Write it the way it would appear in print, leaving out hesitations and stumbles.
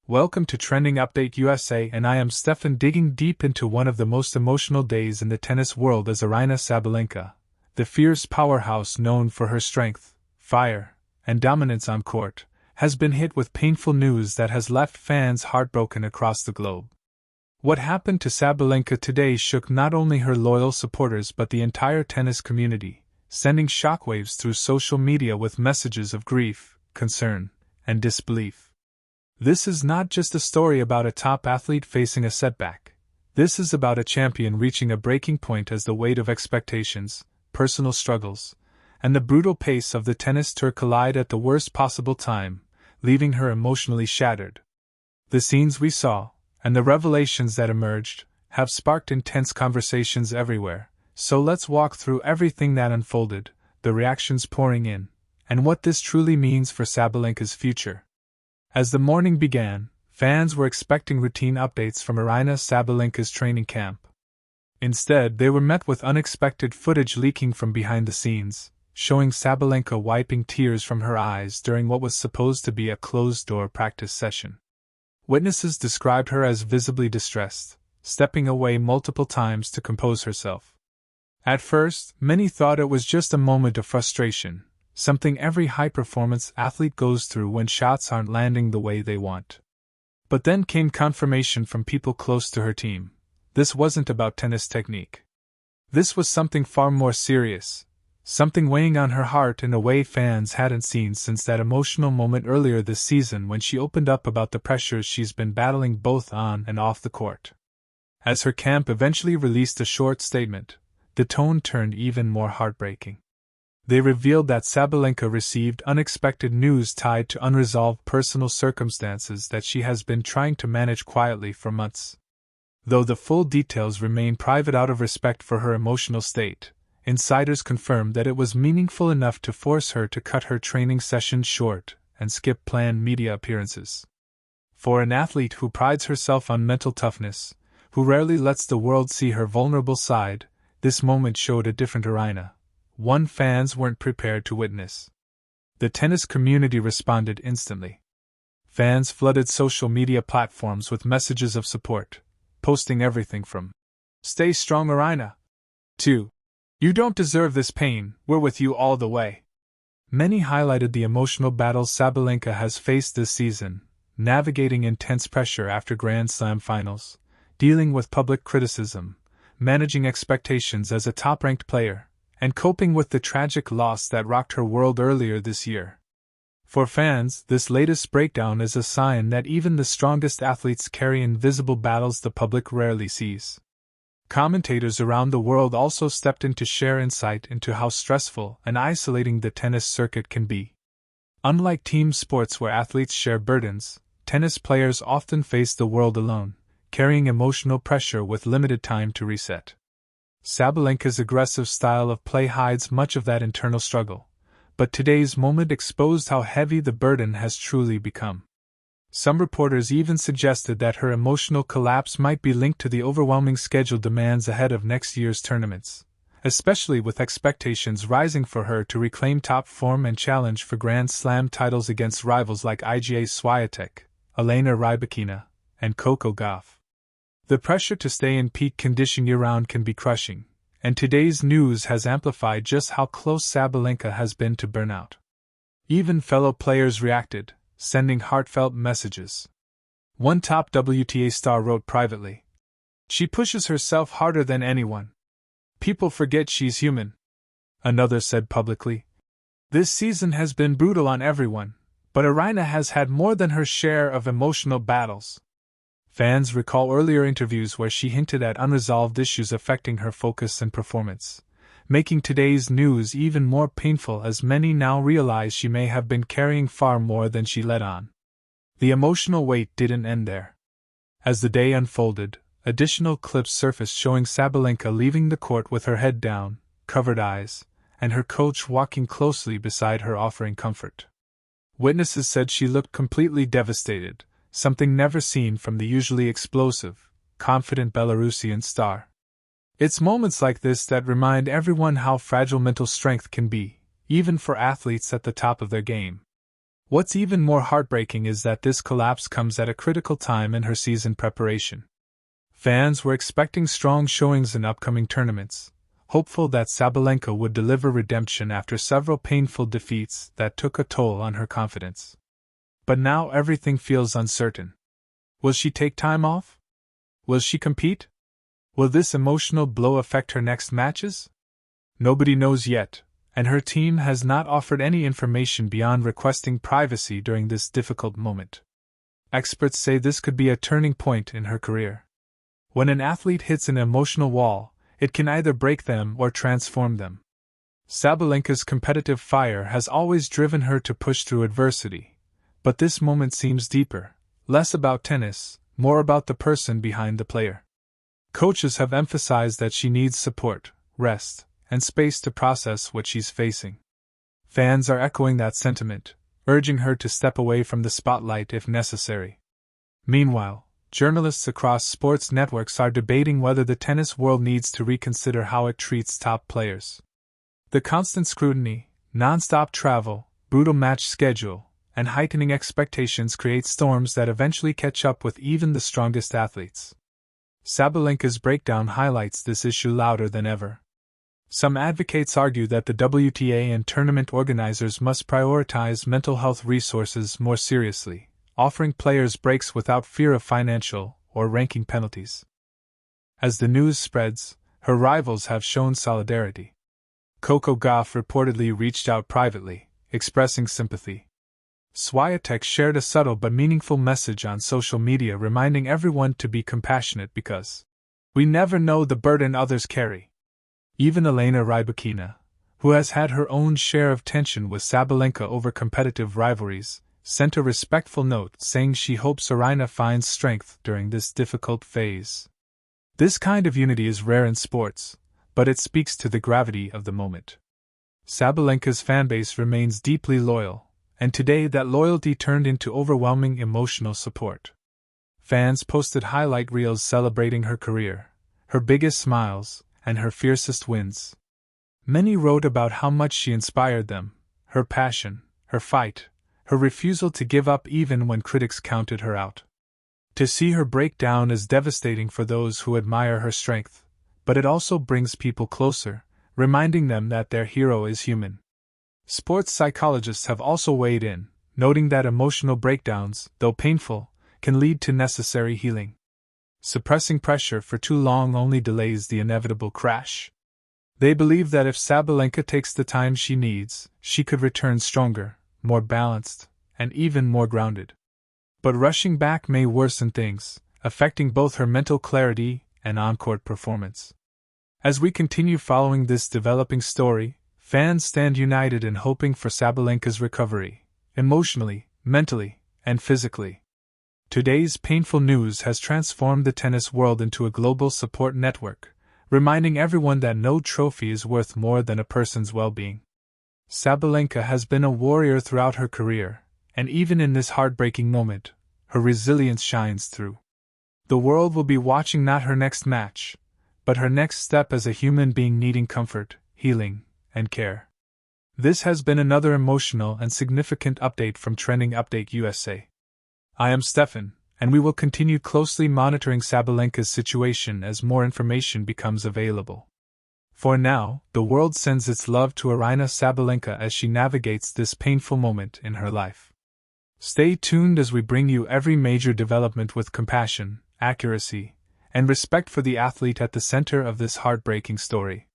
Welcome to Trending Update USA, and I am Steffan, digging deep into one of the most emotional days in the tennis world as Aryna Sabalenka, the fierce powerhouse known for her strength, fire, and dominance on court, has been hit with painful news that has left fans heartbroken across the globe. What happened to Sabalenka today shook not only her loyal supporters but the entire tennis community, sending shockwaves through social media with messages of grief, concern, and disbelief. This is not just a story about a top athlete facing a setback. This is about a champion reaching a breaking point as the weight of expectations, personal struggles, and the brutal pace of the tennis tour collide at the worst possible time, leaving her emotionally shattered. The scenes we saw, and the revelations that emerged, have sparked intense conversations everywhere, so let's walk through everything that unfolded, the reactions pouring in, and what this truly means for Sabalenka's future. As the morning began, fans were expecting routine updates from Aryna Sabalenka's training camp. Instead, they were met with unexpected footage leaking from behind the scenes, showing Sabalenka wiping tears from her eyes during what was supposed to be a closed-door practice session. Witnesses described her as visibly distressed, stepping away multiple times to compose herself. At first, many thought it was just a moment of frustration, something every high-performance athlete goes through when shots aren't landing the way they want. But then came confirmation from people close to her team. This wasn't about tennis technique. This was something far more serious, something weighing on her heart in a way fans hadn't seen since that emotional moment earlier this season when she opened up about the pressures she's been battling both on and off the court. As her camp eventually released a short statement, the tone turned even more heartbreaking. They revealed that Sabalenka received unexpected news tied to unresolved personal circumstances that she has been trying to manage quietly for months. Though the full details remain private out of respect for her emotional state, insiders confirmed that it was meaningful enough to force her to cut her training sessions short and skip planned media appearances. For an athlete who prides herself on mental toughness, who rarely lets the world see her vulnerable side, this moment showed a different Aryna, one fans weren't prepared to witness. The tennis community responded instantly. Fans flooded social media platforms with messages of support, posting everything from "Stay strong, Aryna" to "You don't deserve this pain, we're with you all the way." Many highlighted the emotional battles Sabalenka has faced this season, navigating intense pressure after Grand Slam finals, dealing with public criticism, managing expectations as a top-ranked player, and coping with the tragic loss that rocked her world earlier this year. For fans, this latest breakdown is a sign that even the strongest athletes carry invisible battles the public rarely sees. Commentators around the world also stepped in to share insight into how stressful and isolating the tennis circuit can be. Unlike team sports where athletes share burdens, tennis players often face the world alone, carrying emotional pressure with limited time to reset. Sabalenka's aggressive style of play hides much of that internal struggle, but today's moment exposed how heavy the burden has truly become. Some reporters even suggested that her emotional collapse might be linked to the overwhelming schedule demands ahead of next year's tournaments, especially with expectations rising for her to reclaim top form and challenge for Grand Slam titles against rivals like Iga Swiatek, Elena Rybakina, and Coco Gauff. The pressure to stay in peak condition year-round can be crushing, and today's news has amplified just how close Sabalenka has been to burnout. Even fellow players reacted, sending heartfelt messages. One top WTA star wrote privately, "She pushes herself harder than anyone. People forget she's human." Another said publicly, "This season has been brutal on everyone, but Aryna has had more than her share of emotional battles." Fans recall earlier interviews where she hinted at unresolved issues affecting her focus and performance, making today's news even more painful as many now realize she may have been carrying far more than she let on. The emotional weight didn't end there. As the day unfolded, additional clips surfaced showing Sabalenka leaving the court with her head down, covered eyes, and her coach walking closely beside her offering comfort. Witnesses said she looked completely devastated, something never seen from the usually explosive, confident Belarusian star. It's moments like this that remind everyone how fragile mental strength can be, even for athletes at the top of their game. What's even more heartbreaking is that this collapse comes at a critical time in her season preparation. Fans were expecting strong showings in upcoming tournaments, hopeful that Sabalenka would deliver redemption after several painful defeats that took a toll on her confidence. But now everything feels uncertain. Will she take time off? Will she compete? Will this emotional blow affect her next matches? Nobody knows yet, and her team has not offered any information beyond requesting privacy during this difficult moment. Experts say this could be a turning point in her career. When an athlete hits an emotional wall, it can either break them or transform them. Sabalenka's competitive fire has always driven her to push through adversity, but this moment seems deeper, less about tennis, more about the person behind the player. Coaches have emphasized that she needs support, rest, and space to process what she's facing. Fans are echoing that sentiment, urging her to step away from the spotlight if necessary. Meanwhile, journalists across sports networks are debating whether the tennis world needs to reconsider how it treats top players. The constant scrutiny, non-stop travel, brutal match schedule, and heightening expectations create storms that eventually catch up with even the strongest athletes. Sabalenka's breakdown highlights this issue louder than ever. Some advocates argue that the WTA and tournament organizers must prioritize mental health resources more seriously, offering players breaks without fear of financial or ranking penalties. As the news spreads, her rivals have shown solidarity. Coco Gauff reportedly reached out privately, expressing sympathy. Swiatek shared a subtle but meaningful message on social media reminding everyone to be compassionate because we never know the burden others carry. Even Aryna Sabalenka, who has had her own share of tension with Sabalenka over competitive rivalries, sent a respectful note saying she hopes Aryna finds strength during this difficult phase. This kind of unity is rare in sports, but it speaks to the gravity of the moment. Sabalenka's fanbase remains deeply loyal, and today that loyalty turned into overwhelming emotional support. Fans posted highlight reels celebrating her career, her biggest smiles, and her fiercest wins. Many wrote about how much she inspired them, her passion, her fight, her refusal to give up even when critics counted her out. To see her break down is devastating for those who admire her strength, but it also brings people closer, reminding them that their hero is human. Sports psychologists have also weighed in, noting that emotional breakdowns, though painful, can lead to necessary healing. Suppressing pressure for too long only delays the inevitable crash. They believe that if Sabalenka takes the time she needs, she could return stronger, more balanced, and even more grounded. But rushing back may worsen things, affecting both her mental clarity and on-court performance. As we continue following this developing story, fans stand united in hoping for Sabalenka's recovery, emotionally, mentally, and physically. Today's painful news has transformed the tennis world into a global support network, reminding everyone that no trophy is worth more than a person's well-being. Sabalenka has been a warrior throughout her career, and even in this heartbreaking moment, her resilience shines through. The world will be watching not her next match, but her next step as a human being needing comfort, healing, and care. This has been another emotional and significant update from Trending Update USA. I am Steffan, and we will continue closely monitoring Sabalenka's situation as more information becomes available. For now, the world sends its love to Aryna Sabalenka as she navigates this painful moment in her life. Stay tuned as we bring you every major development with compassion, accuracy, and respect for the athlete at the center of this heartbreaking story.